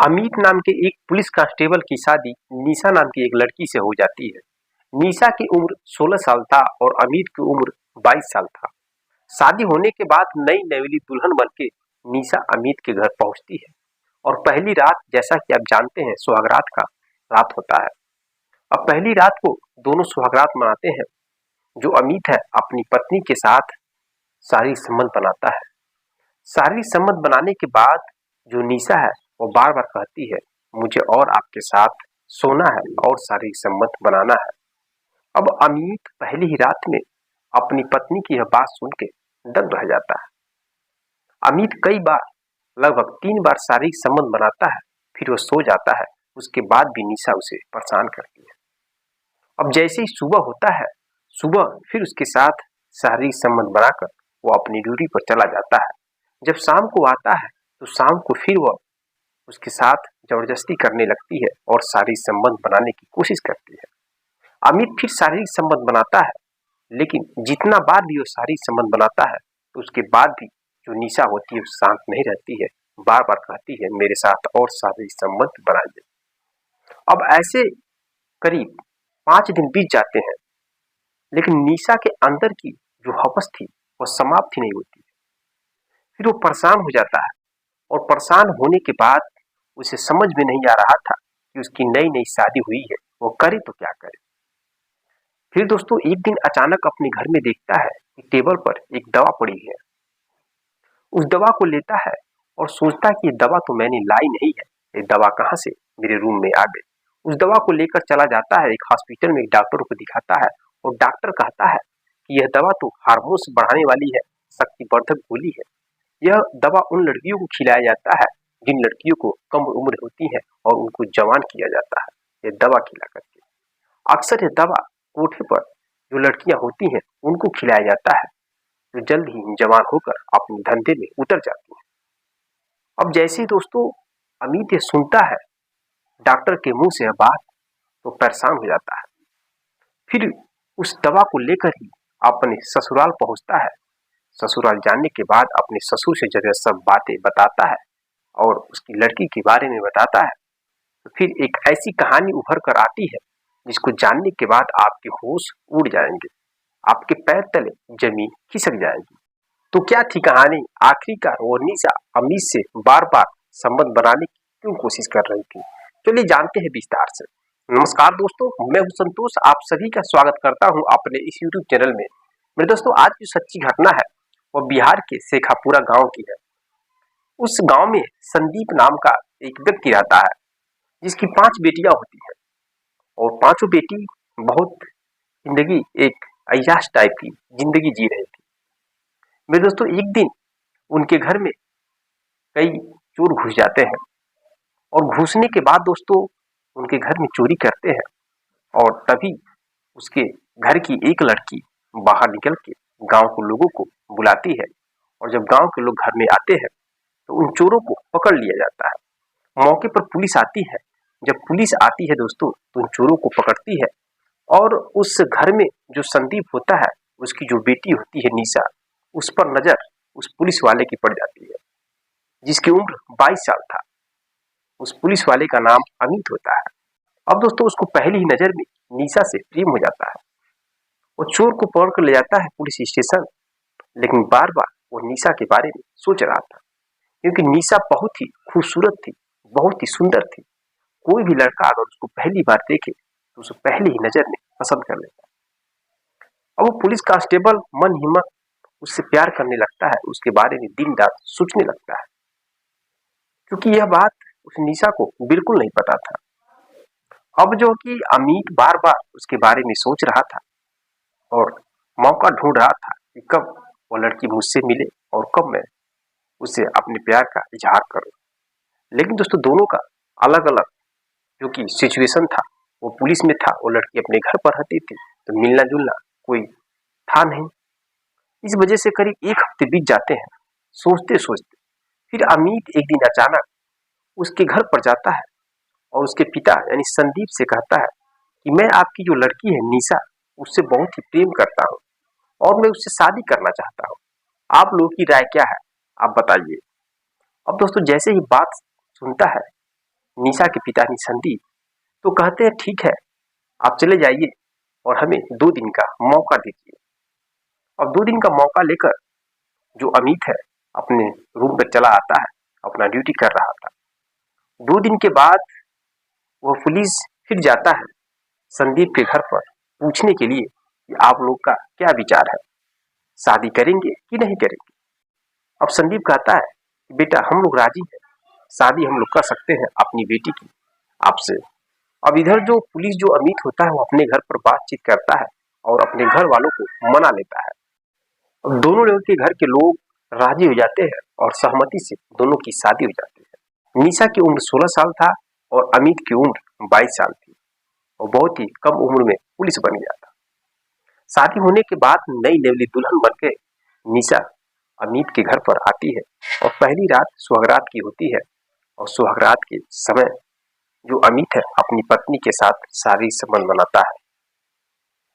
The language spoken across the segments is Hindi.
अमित नाम के एक पुलिस कांस्टेबल की शादी निशा नाम की एक लड़की से हो जाती है। निशा की उम्र 16 साल था और अमित की उम्र 22 साल था। शादी होने के बाद नई नवेली दुल्हन बनके निशा अमित के घर पहुंचती है और पहली रात, जैसा कि आप जानते हैं, सुहागरात का रात होता है। अब पहली रात को दोनों सुहागरात मनाते हैं। जो अमित है अपनी पत्नी के साथ शारीरिक संबंध बनाता है। शारीरिक संबंध बनाने के बाद जो निशा है वो बार बार कहती है, मुझे और आपके साथ सोना है और शारीरिक संबंध बनाना है। अब अमित पहली ही रात में अपनी पत्नी की यह बात सुन के दंग रह जाता है। अमित कई बार, लगभग 3 बार शारीरिक संबंध बनाता है, फिर वो सो जाता है। उसके बाद भी निशा उसे परेशान करती है। अब जैसे ही सुबह होता है, सुबह फिर उसके साथ शारीरिक संबंध बनाकर वो अपनी ड्यूटी पर चला जाता है। जब शाम को आता है तो शाम को फिर वह उसके साथ जबरदस्ती करने लगती है और शारीरिक संबंध बनाने की कोशिश करती है। अमित फिर शारीरिक संबंध बनाता है, लेकिन जितना बार भी वो शारीरिक संबंध बनाता है तो उसके बाद भी जो निशा होती है वो शांत नहीं रहती है, बार बार कहती है, मेरे साथ और शारीरिक संबंध बनाइए। अब ऐसे करीब 5 दिन बीत जाते हैं, लेकिन निशा के अंदर की जो हवस थी वो समाप्त ही नहीं होती। फिर वो परेशान हो जाता है और परेशान होने के बाद उसे समझ में नहीं आ रहा था कि उसकी नई नई शादी हुई है, वो करे तो क्या करे। फिर दोस्तों एक दिन अचानक अपने घर में देखता है कि टेबल पर एक दवा पड़ी है। उस दवा को लेता है और सोचता है कि ये दवा तो मैंने लाई नहीं है, ये दवा कहाँ से मेरे रूम में आ गई। उस दवा को लेकर चला जाता है एक हॉस्पिटल में, एक डॉक्टर को दिखाता है और डॉक्टर कहता है कि यह दवा तो हार्मोन्स बढ़ाने वाली है, शक्तिवर्धक गोली है। यह दवा उन लड़कियों को खिलाया जाता है जिन लड़कियों को कम उम्र होती है और उनको जवान किया जाता है, ये दवा खिला करके। अक्सर ये दवा कोठे पर जो लड़कियां होती हैं उनको खिलाया जाता है, जो जल्द ही जवान होकर अपने धंधे में उतर जाती हैं। अब जैसे ही दोस्तों अमित ये सुनता है डॉक्टर के मुंह से यह बात, तो परेशान हो जाता है। फिर उस दवा को लेकर ही अपने ससुराल पहुंचता है। ससुराल जाने के बाद अपने ससुर से जब सब बातें बताता है और उसकी लड़की के बारे में बताता है, तो फिर एक ऐसी कहानी उभर कर आती है जिसको जानने के बाद आपके होश उड़ जाएंगे, आपके पैर तले जमीन खिसक जाएगी। तो क्या थी कहानी? आखिरकार वो निशा अमित से बार बार संबंध बनाने की क्यों कोशिश कर रही थी? चलिए जानते हैं विस्तार से। नमस्कार दोस्तों, मैं हूं संतोष, आप सभी का स्वागत करता हूं अपने इस YouTube चैनल में। मेरे दोस्तों, आज की सच्ची घटना है वो बिहार के शेखापुरा गांव की है। उस गांव में संदीप नाम का एक व्यक्ति रहता है जिसकी 5 बेटियां होती हैं और पांचों बेटी बहुत जिंदगी एक अय्याश टाइप की जिंदगी जी रही थी। मेरे दोस्तों एक दिन उनके घर में कई चोर घुस जाते हैं और घुसने के बाद दोस्तों उनके घर में चोरी करते हैं और तभी उसके घर की एक लड़की बाहर निकल के गांव के लोगों को बुलाती है और जब गांव के लोग घर में आते हैं तो उन चोरों को पकड़ लिया जाता है। मौके पर पुलिस आती है। जब पुलिस आती है दोस्तों तो उन चोरों को पकड़ती है और उस घर में जो संदीप होता है, उसकी जो बेटी होती है निशा, उस पर नजर उस पुलिस वाले की पड़ जाती है जिसकी उम्र 22 साल था। उस पुलिस वाले का नाम अमित होता है। अब दोस्तों उसको पहली ही नजर में निशा से प्रेम हो जाता है। वो चोर को पकड़ कर ले जाता है पुलिस स्टेशन, लेकिन बार बार वो निशा के बारे में सोच रहा था क्योंकि निशा बहुत ही खूबसूरत थी, बहुत ही सुंदर थी। कोई भी लड़का अगर उसको पहली बार देखे तो उसे पहली ही नजर में पसंद कर लेता है। अब वो पुलिस कांस्टेबल मन ही मन उससे प्यार करने लगता है, उसके बारे में दिन रात सोचने लगता है, क्योंकि यह बात उस निशा को बिल्कुल नहीं पता था। अब जो कि अमित बार बार उसके बारे में सोच रहा था और मौका ढूंढ रहा था कि कब वो लड़की मुझसे मिले और कब मैं उसे अपने प्यार का इजहार करूं। लेकिन दोस्तों दोनों का अलग अलग जो कि सिचुएशन था, वो पुलिस में था, वो लड़की अपने घर पर रहती थी, तो मिलना जुलना कोई था नहीं। इस वजह से करीब 1 हफ्ते बीत जाते हैं सोचते सोचते। फिर अमित एक दिन अचानक उसके घर पर जाता है और उसके पिता यानी संदीप से कहता है कि मैं आपकी जो लड़की है निशा, उससे बहुत ही प्रेम करता हूँ और मैं उससे शादी करना चाहता हूँ। आप लोगों की राय क्या है, आप बताइए। अब दोस्तों जैसे ही बात सुनता है निशा के पिता संदीप तो कहते हैं ठीक है, आप चले जाइए और हमें 2 दिन का मौका दीजिए। अब 2 दिन का मौका लेकर जो अमित है अपने रूम पर चला आता है, अपना ड्यूटी कर रहा था। 2 दिन के बाद वह पुलिस फिर जाता है संदीप के घर पर पूछने के लिए कि आप लोग का क्या विचार है, शादी करेंगे कि नहीं करेंगे। अब संदीप कहता है कि बेटा हम लोग राजी हैं, शादी हम लोग कर सकते हैं अपनी बेटी की आपसे। अब इधर जो पुलिस जो अमित होता है वो अपने घर पर बातचीत करता है और अपने घर वालों को मना लेता है। अब दोनों लोगों के घर के लोग राजी हो जाते हैं और सहमति से दोनों की शादी हो जाती है। निशा की उम्र 16 साल था और अमित की उम्र 22 साल थी और बहुत ही कम उम्र में पुलिस बन गया था। शादी होने के बाद नई नेवली दुल्हन बनकर निशा अमित के घर पर आती है और पहली रात सुहागरात की होती है। और सुहागरात के समय जो अमित है अपनी पत्नी के साथ शारीरिक संबंध बनाता है।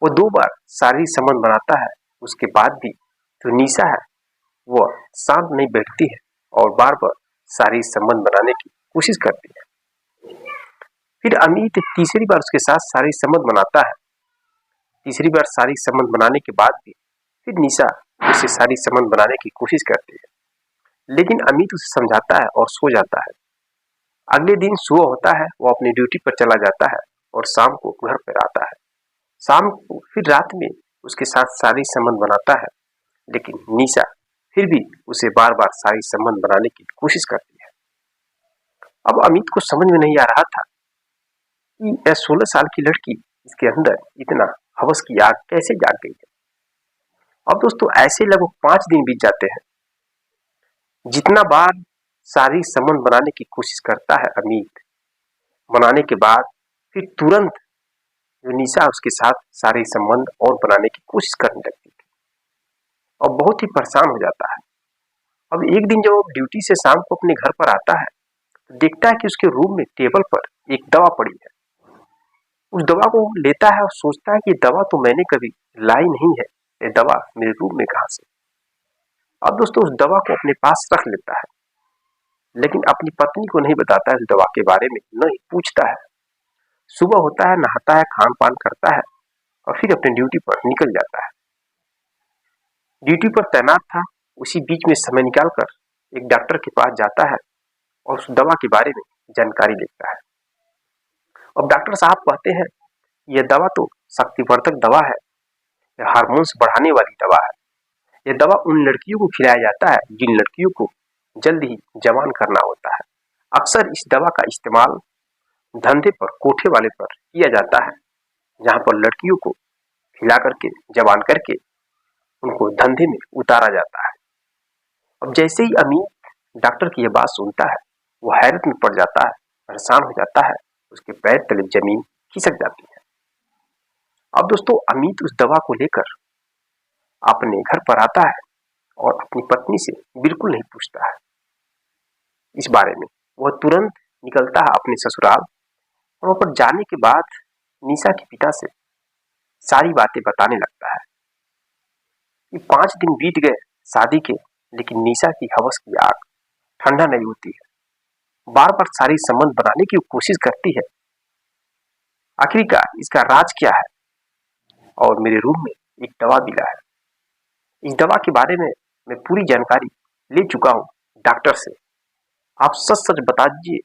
वो 2 बार शारीरिक संबंध बनाता है, उसके बाद भी जो निशा है वह शांत नहीं बैठती है और बार बार शारीरिक संबंध बनाने की कोशिश करती है। फिर अमित तीसरी बार उसके साथ शारीरिक संबंध बनाता है। तीसरी बार शारीरिक संबंध बनाने के बाद भी फिर निशा उससे शारीरिक संबंध बनाने की कोशिश करती है, लेकिन अमित उसे समझाता है और सो जाता है। अगले दिन सुबह होता है, वो अपनी ड्यूटी पर चला जाता है और शाम को घर पर आता है। शाम को फिर रात में उसके साथ शारीरिक संबंध बनाता है, लेकिन निशा फिर भी उसे बार बार शारीरिक संबंध बनाने की कोशिश करती है। अब अमित को समझ में नहीं आ रहा था कि यह 16 साल की लड़की इसके अंदर इतना हवस की आग कैसे जाग गई है। अब दोस्तों ऐसे लगभग 5 दिन बीत जाते हैं। जितना बार शारीरिक संबंध बनाने की कोशिश करता है अमित, बनाने के बाद फिर तुरंत जो निशा उसके साथ शारीरिक संबंध और बनाने की कोशिश करने लगती थी और बहुत ही परेशान हो जाता है। अब एक दिन जब वो ड्यूटी से शाम को अपने घर पर आता है तो देखता है कि उसके रूम में टेबल पर एक दवा पड़ी है। उस दवा को लेता है और सोचता है कि दवा तो मैंने कभी लाई नहीं है, ये दवा मेरे रूम में कहां से। अब दोस्तों उस दवा को अपने पास रख लेता है, लेकिन अपनी पत्नी को नहीं बताता है उस दवा के बारे में, न ही पूछता है। सुबह होता है, नहाता है, खान पान करता है और फिर अपनी ड्यूटी पर निकल जाता है। ड्यूटी पर तैनात था, उसी बीच में समय निकालकर एक डॉक्टर के पास जाता है और उस दवा के बारे में जानकारी लेता है। अब डॉक्टर साहब कहते हैं यह दवा तो शक्तिवर्धक दवा है, यह हार्मोन्स बढ़ाने वाली दवा है। यह दवा उन लड़कियों को खिलाया जाता है जिन लड़कियों को जल्द ही जवान करना होता है। अक्सर इस दवा का इस्तेमाल धंधे पर, कोठे वाले पर किया जाता है, जहां पर लड़कियों को खिला करके जवान करके उनको धंधे में उतारा जाता है। अब जैसे ही अमित डॉक्टर की यह बात सुनता है, वो हैरत में पड़ जाता है, परेशान हो जाता है, उसके पैर तले जमीन खिसक जाती है। अब दोस्तों अमित उस दवा को लेकर अपने घर पर आता है और अपनी पत्नी से बिल्कुल नहीं पूछता है इस बारे में। वह तुरंत निकलता है अपने ससुराल और वहां पर जाने के बाद निशा के पिता से सारी बातें बताने लगता है कि 5 दिन बीत गए शादी के, लेकिन निशा की हवस की आग ठंडा नहीं होती है। बार बार सारी संबंध बनाने की कोशिश करती है। आखिरकार इसका राज क्या है? और मेरे रूम में एक दवा मिला है। इस दवा के बारे में मैं पूरी जानकारी ले चुका हूँ डॉक्टर से। आप सच सच बता दीजिए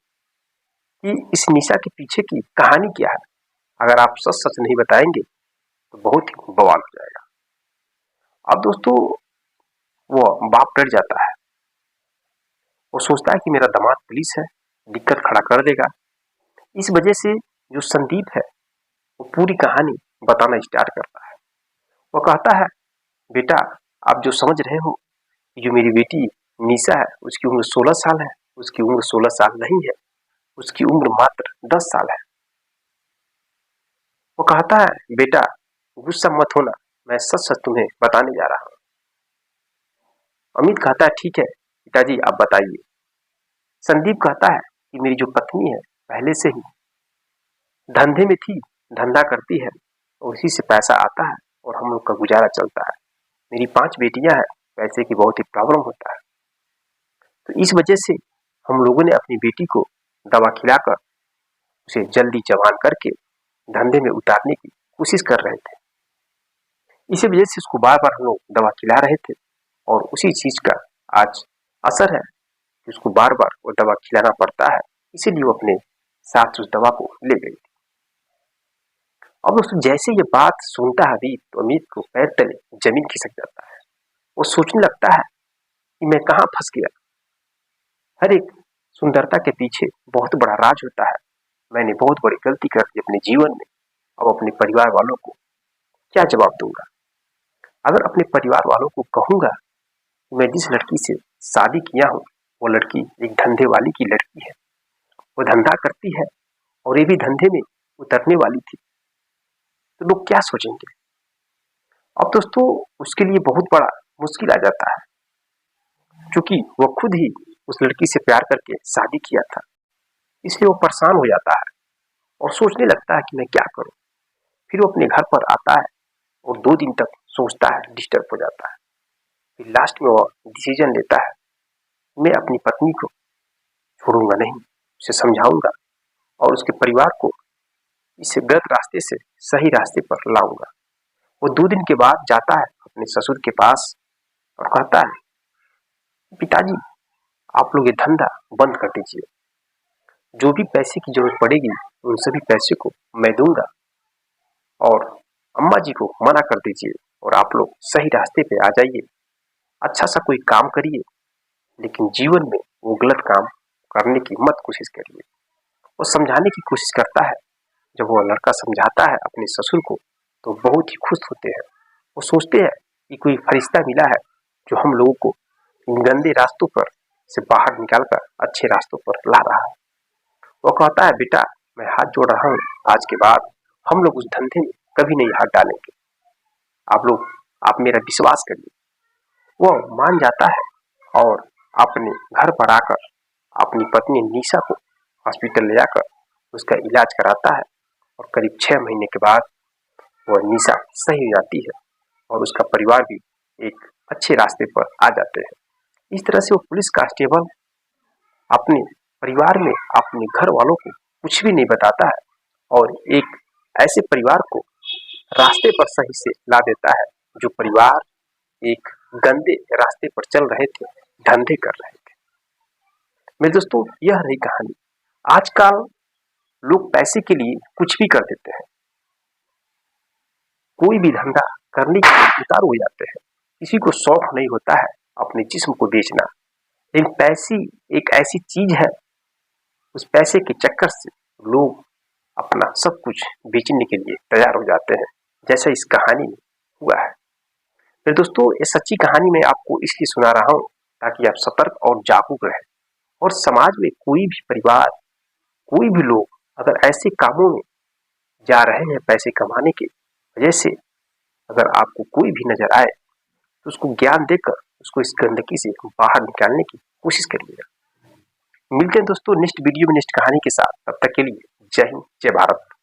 कि इस निशा के पीछे की कहानी क्या है। अगर आप सच सच नहीं बताएंगे तो बहुत ही बवाल हो जाएगा। अब दोस्तों वो बाप डर जाता है, वो सोचता है कि मेरा दामाद पुलिस है, दिक्कत खड़ा कर देगा। इस वजह से जो संदीप है वो पूरी कहानी बताना स्टार्ट करता है। वो कहता है बेटा आप जो समझ रहे हो, जो मेरी बेटी निशा है उसकी उम्र 16 साल है, उसकी उम्र 16 साल नहीं है, उसकी उम्र मात्र 10 साल है। वो कहता है बेटा गुस्सा मत होना, मैं सच सच तुम्हें बताने जा रहा हूँ। अमित कहता है ठीक है पिताजी आप बताइए। संदीप कहता है कि मेरी जो पत्नी है पहले से ही धंधे में थी, धंधा करती है और उसी से पैसा आता है और हम लोग का गुजारा चलता है। मेरी 5 बेटियां हैं, पैसे की बहुत ही प्रॉब्लम होता है, तो इस वजह से हम लोगों ने अपनी बेटी को दवा खिलाकर उसे जल्दी जवान करके धंधे में उतारने की कोशिश कर रहे थे। इसी वजह से उसको बार बार हम लोग दवा खिला रहे थे और उसी चीज का आज असर है कि उसको बार बार वो दवा खिलाना पड़ता है, इसीलिए वो अपने साथ उस दवा को ले गई थी। अब दोस्तों जैसे ये बात सुनता है अमित, तो अमित को पैर तले जमीन खिसक जाता है। वो सोचने लगता है कि मैं कहाँ फंस गया। हर एक सुंदरता के पीछे बहुत बड़ा राज होता है। मैंने बहुत बड़ी गलती कर दी अपने जीवन में। अब अपने परिवार वालों को क्या जवाब दूंगा? अगर अपने परिवार वालों को कहूंगा कि मैं जिस लड़की से शादी किया हूँ वो लड़की एक धंधे वाली की लड़की है, वो धंधा करती है और ये भी धंधे में उतरने वाली थी, तो लोग क्या सोचेंगे? अब दोस्तों उसके लिए बहुत बड़ा मुश्किल आ जाता है, क्योंकि वो खुद ही उस लड़की से प्यार करके शादी किया था। इसलिए वो परेशान हो जाता है और सोचने लगता है कि मैं क्या करूं। फिर वो अपने घर पर आता है और 2 दिन तक सोचता है, डिस्टर्ब हो जाता है। फिर लास्ट में वो डिसीजन लेता है, मैं अपनी पत्नी को छोड़ूंगा नहीं, उसे समझाऊंगा और उसके परिवार को इस गलत रास्ते से सही रास्ते पर लाऊंगा। वो 2 दिन के बाद जाता है अपने ससुर के पास और कहता है, पिताजी आप लोग ये धंधा बंद कर दीजिए, जो भी पैसे की जरूरत पड़ेगी उन सभी पैसे को मैं दूंगा और अम्मा जी को मना कर दीजिए और आप लोग सही रास्ते पे आ जाइए, अच्छा सा कोई काम करिए, लेकिन जीवन में वो गलत काम करने की मत कोशिश करिए। वो समझाने की कोशिश करता है। जब वो लड़का समझाता है अपने ससुर को तो बहुत ही खुश होते हैं। वो सोचते हैं कि कोई फरिश्ता मिला है जो हम लोगों को इन गंदे रास्तों पर से बाहर निकालकर अच्छे रास्तों पर ला रहा है। वो कहता है, बेटा मैं हाथ जोड़ रहा हूँ, आज के बाद हम लोग उस धंधे में कभी नहीं हाथ डालेंगे, आप मेरा विश्वास करिए। वो मान जाता है और अपने घर पर आकर अपनी पत्नी निशा को हॉस्पिटल ले जाकर उसका इलाज कराता है और करीब 6 महीने के बाद वह निशा सही हो जाती है और उसका परिवार भी एक अच्छे रास्ते पर आ जाते हैं। इस तरह से वो पुलिस कांस्टेबल अपने परिवार में अपने घर वालों को कुछ भी नहीं बताता है और एक ऐसे परिवार को रास्ते पर सही से ला देता है जो परिवार एक गंदे रास्ते पर चल रहे थे, धंधे कर रहे थे। मेरे दोस्तों यह रही कहानी। आजकल लोग पैसे के लिए कुछ भी कर देते हैं, कोई भी धंधा करने के लिए उतारू हो जाते हैं। किसी को शौक नहीं होता है अपने जिस्म को बेचना, लेकिन पैसे एक ऐसी चीज है, उस पैसे के चक्कर से लोग अपना सब कुछ बेचने के लिए तैयार हो जाते हैं, जैसा इस कहानी में हुआ है। फिर दोस्तों ये सच्ची कहानी मैं आपको इसलिए सुना रहा हूँ ताकि आप सतर्क और जागरूक रहें और समाज में कोई भी परिवार, कोई भी लोग अगर ऐसे कामों में जा रहे हैं पैसे कमाने की वजह से, अगर आपको कोई भी नजर आए तो उसको ज्ञान देकर उसको इस गंदगी से बाहर निकालने की कोशिश करिएगा। मिलते हैं दोस्तों नेक्स्ट वीडियो में नेक्स्ट कहानी के साथ। तब तक के लिए जय हिंद, जय भारत।